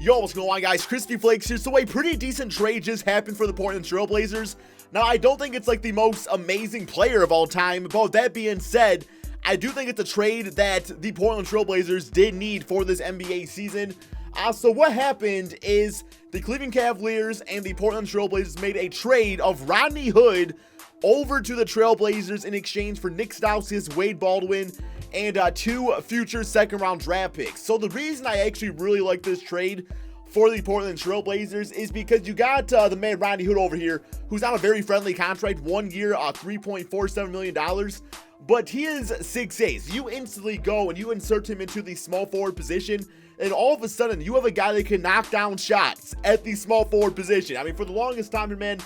Yo, what's going on, guys? KrispyFlakes here. So a pretty decent trade just happened for the Portland Trailblazers. Now, I don't think it's like the most amazing player of all time, but with that being said, I do think it's a trade that the Portland Trailblazers did need for this NBA season. So what happened is the Cleveland Cavaliers and the Portland Trailblazers made a trade of Rodney Hood over to the Trailblazers in exchange for Nick Stauskas, Wade Baldwin, and 2 future second-round draft picks. So the reason I actually really like this trade for the Portland Trailblazers is because you got the man Rodney Hood over here, who's on a very friendly contract, 1 year, $3.47 million, but he is 6'8". You instantly go and you insert him into the small forward position, and all of a sudden you have a guy that can knock down shots at the small forward position. I mean, for the longest time, man,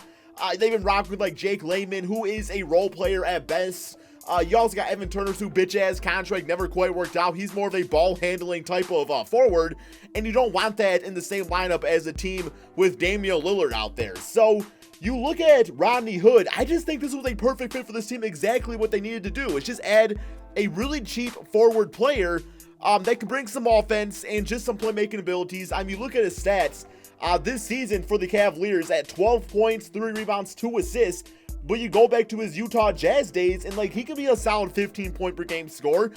they've been rocking with like Jake Layman, who is a role player at best. You also got Evan Turner's who bitch-ass contract never quite worked out. He's more of a ball-handling type of forward, and you don't want that in the same lineup as a team with Damian Lillard out there. So you look at Rodney Hood, I just think this was a perfect fit for this team, exactly what they needed to do. It's just add a really cheap forward player that can bring some offense and just some playmaking abilities. I mean, you look at his stats this season for the Cavaliers at 12 points, 3 rebounds, 2 assists. But you go back to his Utah Jazz days, and like he could be a solid 15-point per game scorer.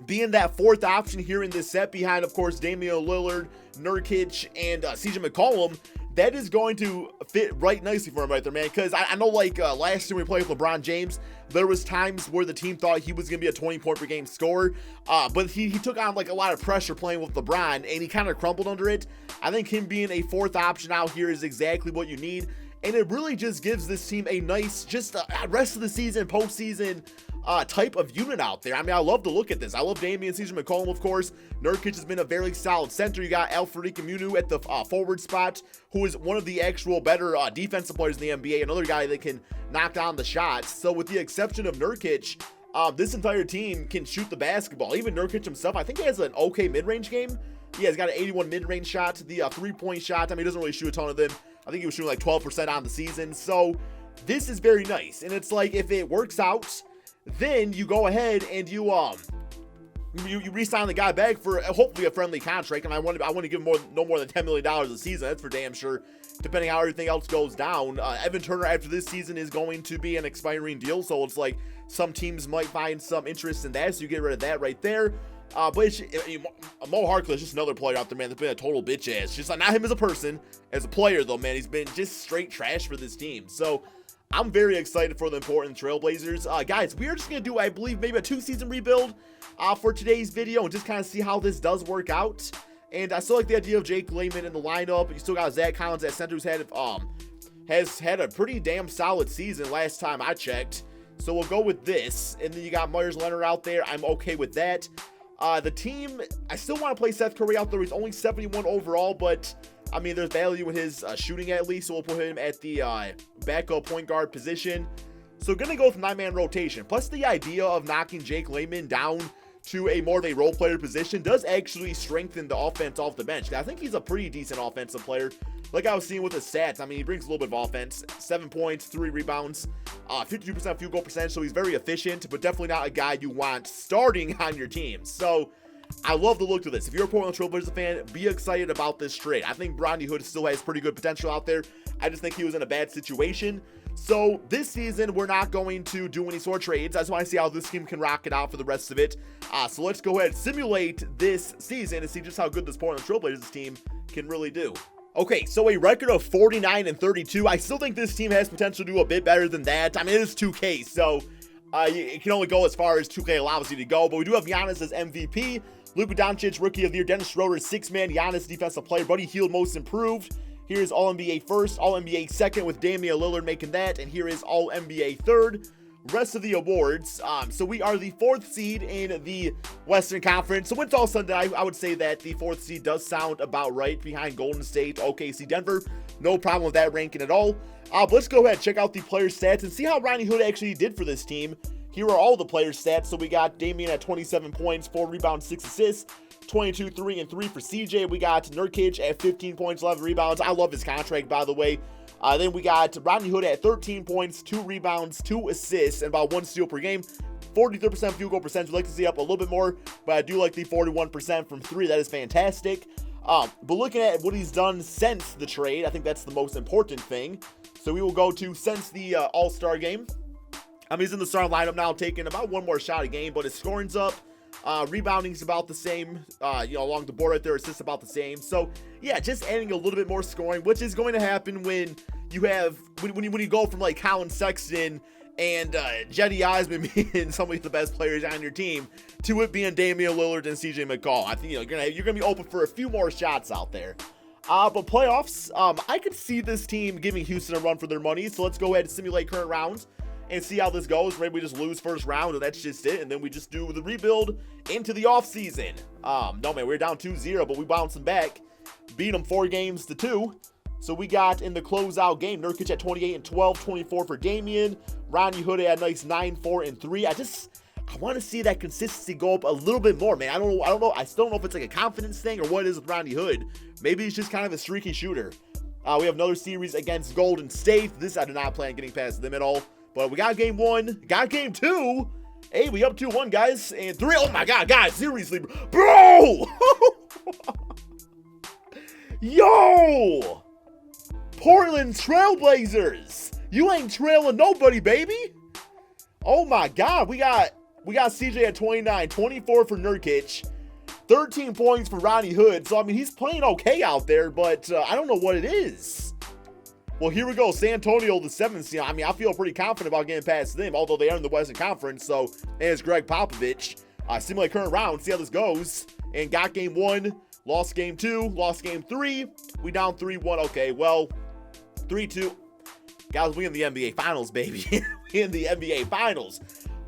Being that fourth option here in this set behind, of course, Damian Lillard, Nurkic, and CJ McCollum, that is going to fit right nicely for him right there, man. Because I know, like, last year we played with LeBron James, there was times where the team thought he was going to be a 20-point per game scorer, but he took on, like, a lot of pressure playing with LeBron, and he kind of crumbled under it. I think him being a fourth option out here is exactly what you need. And it really just gives this team a nice, just rest of the season, postseason type of unit out there. I mean, I love to look at this. I love Damian CJ McCollum, of course. Nurkic has been a very solid center. You got Al-Farouq Aminu at the forward spot, who is one of the actual better defensive players in the NBA. Another guy that can knock down the shots. So with the exception of Nurkic, this entire team can shoot the basketball. Even Nurkic himself, I think he has an okay mid-range game. Yeah, he's got an 81 mid-range shot. The 3-point shot, I mean, he doesn't really shoot a ton of them. I think he was shooting like 12% on the season. So this is very nice. And it's like, if it works out, then you go ahead and you re-sign the guy back for hopefully a friendly contract. And I want to give him no more than $10 million a season. That's for damn sure, depending on how everything else goes down. Evan Turner after this season is going to be an expiring deal. So it's like some teams might find some interest in that. So you get rid of that right there. But Mo Harkless is just another player out there, man, that's been a total bitch ass. Just not him as a person, as a player though, man, he's been just straight trash for this team. So I'm very excited for the Portland Trailblazers. Guys, we are just gonna do, I believe, maybe a 2-season rebuild for today's video and just kind of see how this does work out. And I still like the idea of Jake Layman in the lineup. You still got Zach Collins at center, who's has had a pretty damn solid season last time I checked. So we'll go with this. And then you got Myers Leonard out there. I'm okay with that. The team, I still want to play Seth Curry out there. He's only 71 overall, but I mean, there's value in his shooting at least, so we'll put him at the backup point guard position. So gonna go with 9-man rotation. Plus the idea of knocking Jake Layman down to a more of a role player position does actually strengthen the offense off the bench. I think he's a pretty decent offensive player. Like I was seeing with his stats, I mean, he brings a little bit of offense. 7 points, 3 rebounds, 52% field goal percentage, so he's very efficient, but definitely not a guy you want starting on your team. So I love the look of this. If you're a Portland Trailblazers fan, be excited about this trade. I think Rodney Hood still has pretty good potential out there. I just think he was in a bad situation. So this season, we're not going to do any sort of trades. I just want to see how this team can rock it out for the rest of it. So let's go ahead and simulate this season and see just how good this Portland Trailblazers team can really do. Okay, so a record of 49-32. I still think this team has potential to do a bit better than that. I mean, it is 2K, so it can only go as far as 2K allows you to go. But we do have Giannis as MVP. Luka Doncic, Rookie of the Year. Dennis Schroeder, 6-man. Giannis, Defensive Player. Buddy Hield, Most Improved. Here's All-NBA first, All-NBA second with Damian Lillard making that. And here is All-NBA third. Rest of the awards. So we are the 4th seed in the Western Conference. So when it's all said, I would say that the 4th seed does sound about right behind Golden State, OKC, Denver. No problem with that ranking at all. But let's go ahead and check out the player stats and see how Rodney Hood actually did for this team. Here are all the player stats. So we got Damian at 27 points, 4 rebounds, 6 assists. 22, 3, and 3 for CJ. We got Nurkic at 15 points, 11 rebounds. I love his contract, by the way. Then we got Rodney Hood at 13 points, 2 rebounds, 2 assists, and about 1 steal per game. 43% field goal percentage. I'd like to see up a little bit more, but I do like the 41% from 3. That is fantastic. But looking at what he's done since the trade, I think that's the most important thing. So we will go to since the All-Star game. He's in the starting lineup now, taking about one more shot a game, but his scoring's up. Rebounding's about the same, along the board right there, assists about the same. So, yeah, just adding a little bit more scoring, which is going to happen when you have, when you go from, like, Colin Sexton and Jetty Osman being some of the best players on your team to it being Damian Lillard and CJ McCall. I think, you're gonna be open for a few more shots out there. But playoffs, I could see this team giving Houston a run for their money. So let's go ahead and simulate current rounds and see how this goes. Maybe we just lose first round and that's just it. And then we just do the rebuild into the offseason. No, man, we're down 2-0, but we bouncing back. Beat them 4-2. So we got in the closeout game, Nurkic at 28 and 12, 24 for Damian. Rodney Hood at a nice 9, 4, and 3. I want to see that consistency go up a little bit more, man. I don't know. I still don't know if it's like a confidence thing or what it is with Rodney Hood. Maybe he's just kind of a streaky shooter. We have another series against Golden State. This I did not plan getting past them at all. But we got game 1, got game 2. Hey, we up 2-1, guys. And 3. Oh my God, guys, seriously, bro. Yo, Portland Trailblazers. You ain't trailing nobody, baby. Oh my God, we got CJ at 29, 24 for Nurkic, 13 points for Rodney Hood. So, he's playing okay out there, but I don't know what it is. Well, here we go. San Antonio, the 7th seed. I feel pretty confident about getting past them, although they are in the Western Conference. So, as Greg Popovich, simulate current round, see how this goes. And got game 1, lost game 2, lost game 3. We down 3-1. Okay, well, 3-2. Guys, we in the NBA Finals, baby. We in the NBA Finals.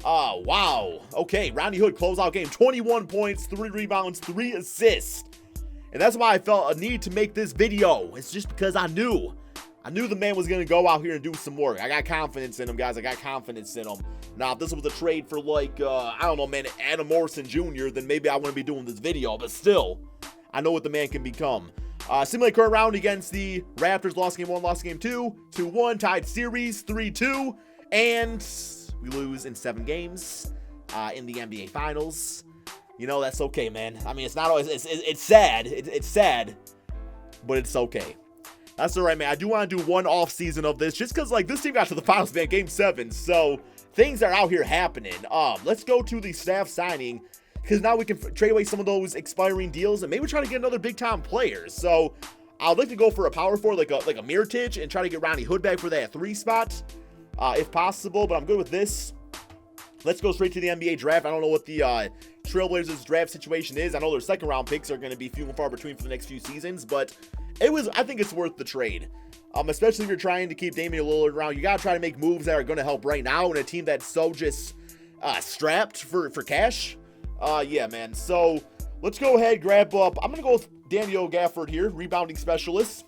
Wow. Okay, Rodney Hood closeout game. 21 points, 3 rebounds, 3 assists. And that's why I felt a need to make this video. It's just because I knew the man was going to go out here and do some work. I got confidence in him, guys. I got confidence in him. Now, if this was a trade for, like, I don't know, man, Adam Morrison Jr., then maybe I wouldn't be doing this video. But still, I know what the man can become. Simulate current round against the Raptors. Lost game 1, lost game 2. 2-1, tied series, 3-2. And we lose in 7 games in the NBA Finals. That's okay, man. It's not always, it's sad. It's sad, but it's okay. That's all right, man. I do want to do one off season of this just because, like, this team got to the finals, man, game 7. So things are out here happening. Let's go to the staff signing, because now we can trade away some of those expiring deals and maybe try to get another big-time player. So I'd like to go for a power forward, like a Mirotic, and try to get Rodney Hood back for that 3 spot, if possible. But I'm good with this. Let's go straight to the NBA draft. I don't know what the Trailblazers draft situation is. I know their second-round picks are going to be few and far between for the next few seasons, but I think it's worth the trade. Especially if you're trying to keep Damian Lillard around. You got to try to make moves that are going to help right now in a team that's so just strapped for cash. Yeah, man. So let's go ahead, grab up. I'm going to go with Daniel Gafford here, rebounding specialist.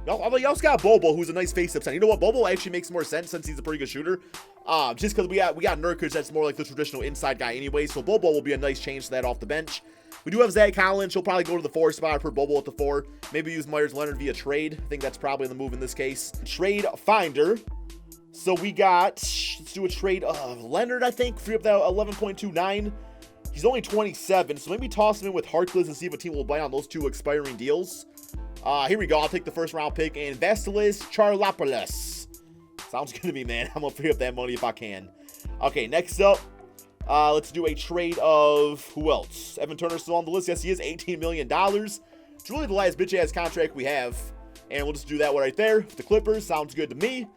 You also got Bobo, who's a nice face-up sign. You know what? Bobo actually makes more sense since he's a pretty good shooter. Just because we got Nurkic, that's more like the traditional inside guy anyway. So Bobo will be a nice change to that off the bench. We do have Zach Collins. He'll probably go to the 4 spot, put Bobo at the 4. Maybe use Myers Leonard via trade. I think that's probably the move in this case. Trade finder. So we got, let's do a trade of Leonard, I think. Free up that 11.29. He's only 27, so maybe toss him in with Harkless and see if a team will bite on those 2 expiring deals. Here we go. I'll take the first round pick and Vasilis Charlapoulos. Sounds good to me, man. I'm going to free up that money if I can. Okay, next up, let's do a trade of who else? Evan Turner's still on the list. Yes, he is. $18 million. It's really the last bitch-ass contract we have. And we'll just do that one right there. The Clippers. Sounds good to me.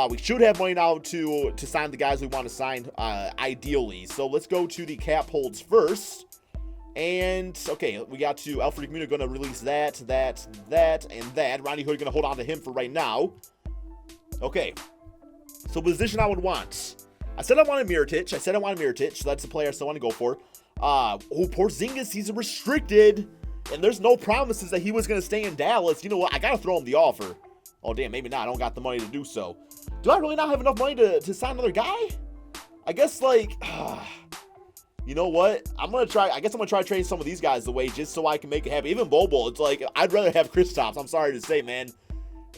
We should have money now to sign the guys we want to sign, ideally. So let's go to the cap holds first. And, okay, we got to Alfred Camino going to release that, and that. Rodney Hood going to hold on to him for right now. Okay. So position I would want. I said I wanted Mirotic. So that's the player I still want to go for. Porzingis, he's restricted. And there's no promises that he was going to stay in Dallas. You know what? I got to throw him the offer. Oh, damn, maybe not. I don't got the money to do so. Do I really not have enough money to sign another guy? I guess, like, you know what? I guess I'm going to try trading some of these guys away just so I can make it happen. Even Bobo, it's like, I'd rather have Kristaps. I'm sorry to say, man.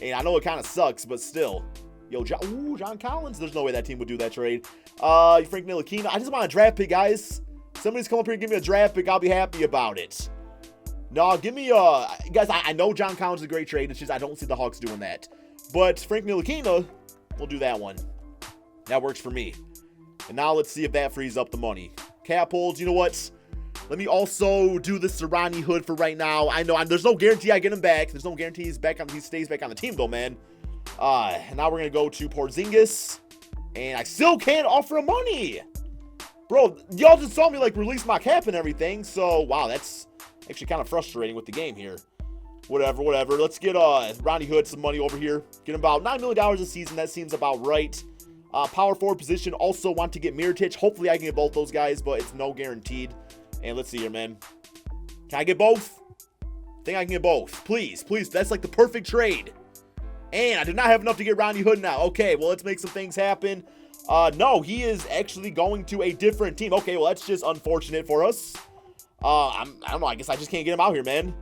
And I know it kind of sucks, but still. Yo, John Collins? There's no way that team would do that trade. Frank Ntilikina. I just want a draft pick, guys. Somebody's come up here and give me a draft pick. I'll be happy about it. No, give me, guys, I know John Collins is a great trade. It's just I don't see the Hawks doing that. But Frank Ntilikina, we'll do that one. That works for me. And now let's see if that frees up the money. Cap holds, you know what? Let me also do this to Rodney Hood for right now. I know there's no guarantee I get him back. There's no guarantee he stays back on the team though, man. And now we're gonna go to Porzingis, and I still can't offer him money, bro. Y'all just saw me like release my cap and everything. So wow, that's actually kind of frustrating with the game here. Whatever. Let's get Rodney Hood some money over here. Get him about $9 million a season. That seems about right. Power forward position. Also want to get Mirotic. Hopefully I can get both those guys, but it's no guaranteed. And let's see here, man. Can I get both? I think I can get both. Please. That's like the perfect trade. And I did not have enough to get Rodney Hood now. Okay, well, let's make some things happen. No, he is actually going to a different team. Okay, well, that's just unfortunate for us. I don't know. I guess I just can't get him out here, man.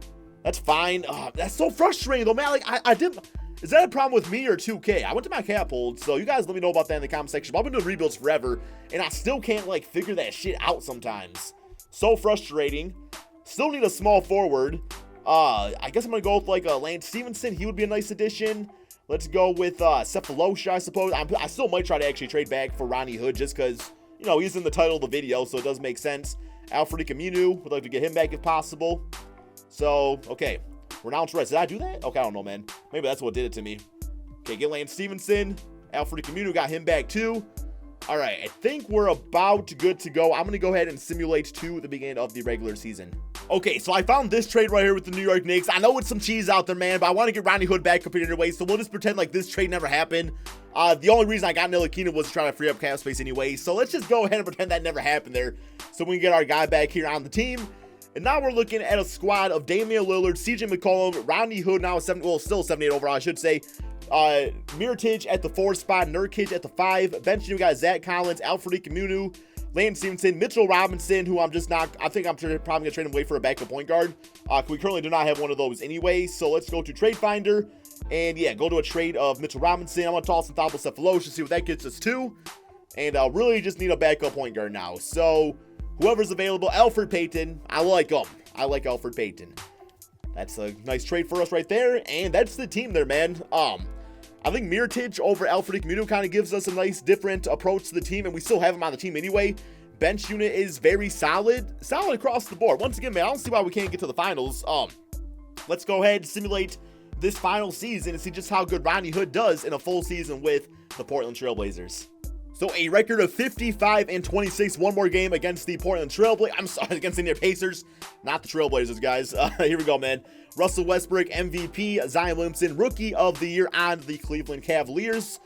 That's fine. That's so frustrating, though, man. Like, I didn't... Is that a problem with me or 2K? I went to my cap hold, so you guys let me know about that in the comment section. But I've been doing rebuilds forever, and I still can't, like, figure that shit out sometimes. So frustrating. Still need a small forward. I guess I'm going to go with, like, Lance Stevenson. He would be a nice addition. Let's go with Cephalosha, I suppose. I still might try to actually trade back for Rodney Hood just because, you know, he's in the title of the video, so it does make sense. Alfred Camino, would like to get him back if possible. So, okay. Renounce Reds. Did I do that? Okay, I don't know, man. Maybe that's what did it to me. Okay, get Lance Stevenson. Alfred Camino, got him back too. All right, I think we're about good to go. I'm going to go ahead and simulate to the beginning of the regular season. Okay, so I found this trade right here with the New York Knicks. I know it's some cheese out there, man, but I want to get Rodney Hood back up anyway, so we'll just pretend like this trade never happened. The only reason I got Ntilikina was to try to free up cap space anyway, so let's just go ahead and pretend that never happened there so we can get our guy back here on the team. And now we're looking at a squad of Damian Lillard, CJ McCollum, Rodney Hood, now still 78 overall, I should say. Mirotic at the 4 spot, Nurkic at the 5. Bench, we got Zach Collins, Alfred Camino, Lance Stevenson, Mitchell Robinson, who I think I'm probably going to trade him away for a backup point guard. We currently do not have one of those anyway, so let's go to Trade Finder. And yeah, go to a trade of Mitchell Robinson. I'm going to toss some Thabo Cephalosha, see what that gets us to. And really just need a backup point guard now. So whoever's available, Elfrid Payton, I like him. I like Elfrid Payton. That's a nice trade for us right there. And that's the team there, man. I think Mirotic over Alfred Camino kind of gives us a nice different approach to the team, and we still have him on the team anyway. Bench unit is very solid across the board. Once again, man, I don't see why we can't get to the finals. Let's go ahead and simulate this final season and see just how good Rodney Hood does in a full season with the Portland Trailblazers. So a record of 55-26, one more game against the Portland Trailblazers. I'm sorry, against the Indiana Pacers, not the Trailblazers, guys. Here we go, man. Russell Westbrook, MVP. Zion Williamson, Rookie of the Year on the Cleveland Cavaliers.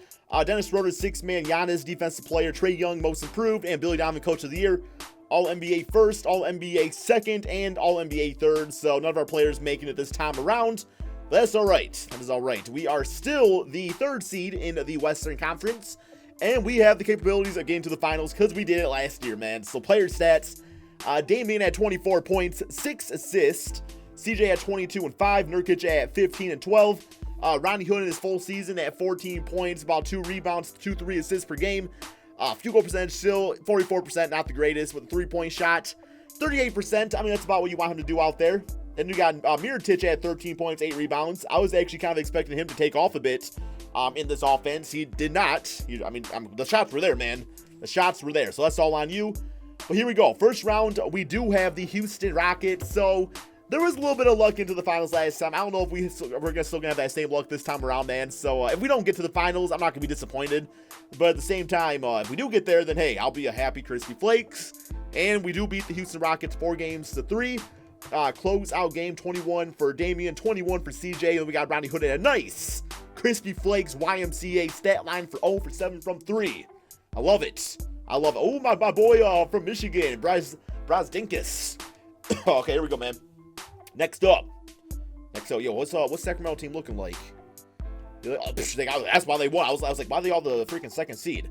Dennis Schroeder, 6-man. Giannis, Defensive Player. Trae Young, Most Improved. And Billy Donovan, Coach of the Year. All-NBA first, All-NBA second, and All-NBA third. So none of our players making it this time around. But that's all right. That is all right. We are still the 3rd seed in the Western Conference. And we have the capabilities of getting to the finals because we did it last year, man. So player stats, Damian at 24 points, 6 assists. CJ at 22 and 5. Nurkic at 15 and 12. Rodney Hood in his full season at 14 points, about 2 rebounds, 2-3 assists per game. Field goal percentage still 44%, not the greatest, with a 3-point shot. 38%, I mean, that's about what you want him to do out there. Then you got Mirotic at 13 points, 8 rebounds. I was actually kind of expecting him to take off a bit in this offense. He did not. The shots were there, man. The shots were there, so that's all on you. But here we go. First round, we do have the Houston Rockets, so there was a little bit of luck into the finals last time. I don't know if we're still going to have that same luck this time around, man. So if we don't get to the finals, I'm not going to be disappointed. But at the same time, if we do get there, then hey, I'll be a happy KrispyFlakes. And we do beat the Houston Rockets 4-3. Close out game 21 for Damian, 21 for CJ. And we got Rodney Hood at a nice KrispyFlakes YMCA stat line for 0 for 7 from 3. I love it. Oh, my boy from Michigan, Bryce Dinkus. Okay, here we go, man. Next up, yo, what's Sacramento team looking like? That's why they won. I was like, why are they all the freaking 2nd seed?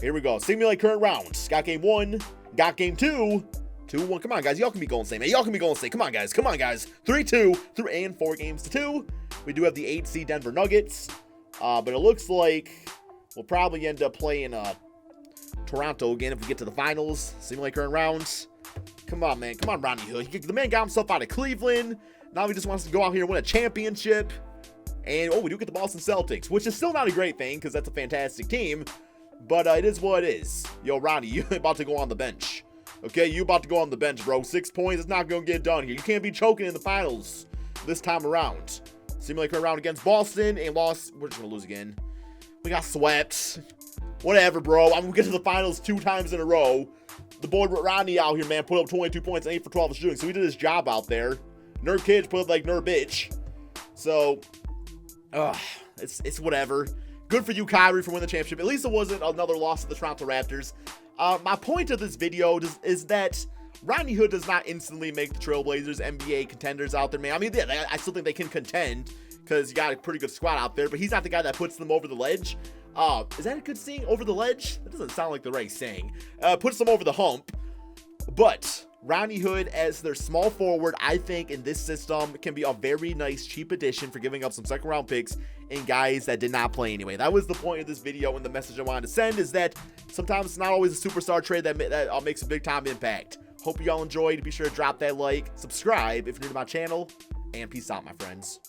Here we go. Simulate current rounds. Got game 1. Got game 2. 2-1. Come on, guys. Y'all can be going same, man. Y'all can be going same. Come on, guys. 3-2. 3 and 4 games to 2. We do have the 8 seed Denver Nuggets. But it looks like we'll probably end up playing Toronto again if we get to the finals. Simulate current rounds. Come on, man. Come on, Rodney Hood. The man got himself out of Cleveland. Now he just wants to go out here and win a championship. And, oh, we do get the Boston Celtics, which is still not a great thing because that's a fantastic team. But it is what it is. Yo, Rodney, you about to go on the bench. Okay, you about to go on the bench, bro. 6 points. It's not going to get done here. You can't be choking in the finals this time around. Seemed like we're around against Boston and lost. We're just going to lose again. We got swept. Whatever, bro. I'm going to get to the finals 2 times in a row. The boy Rodney out here, man, put up 22 points and 8 for 12 shooting. So he did his job out there. Nerd kids put up like nerd bitch. So, it's whatever. Good for you, Kyrie, for winning the championship. At least it wasn't another loss to the Toronto Raptors. My point of this video is that Rodney Hood does not instantly make the Trailblazers NBA contenders out there, man. I mean, yeah, I still think they can contend because you got a pretty good squad out there, but he's not the guy that puts them over the ledge. Is that a good saying? Over the ledge? That doesn't sound like the right saying. Puts them over the hump. But Rodney Hood as their small forward, I think in this system can be a very nice cheap addition for giving up some second round picks and guys that did not play anyway. That was the point of this video, and the message I wanted to send is that sometimes it's not always a superstar trade that makes a big time impact. Hope you all enjoyed. Be sure to drop that like, subscribe if you're new to my channel, and peace out, my friends.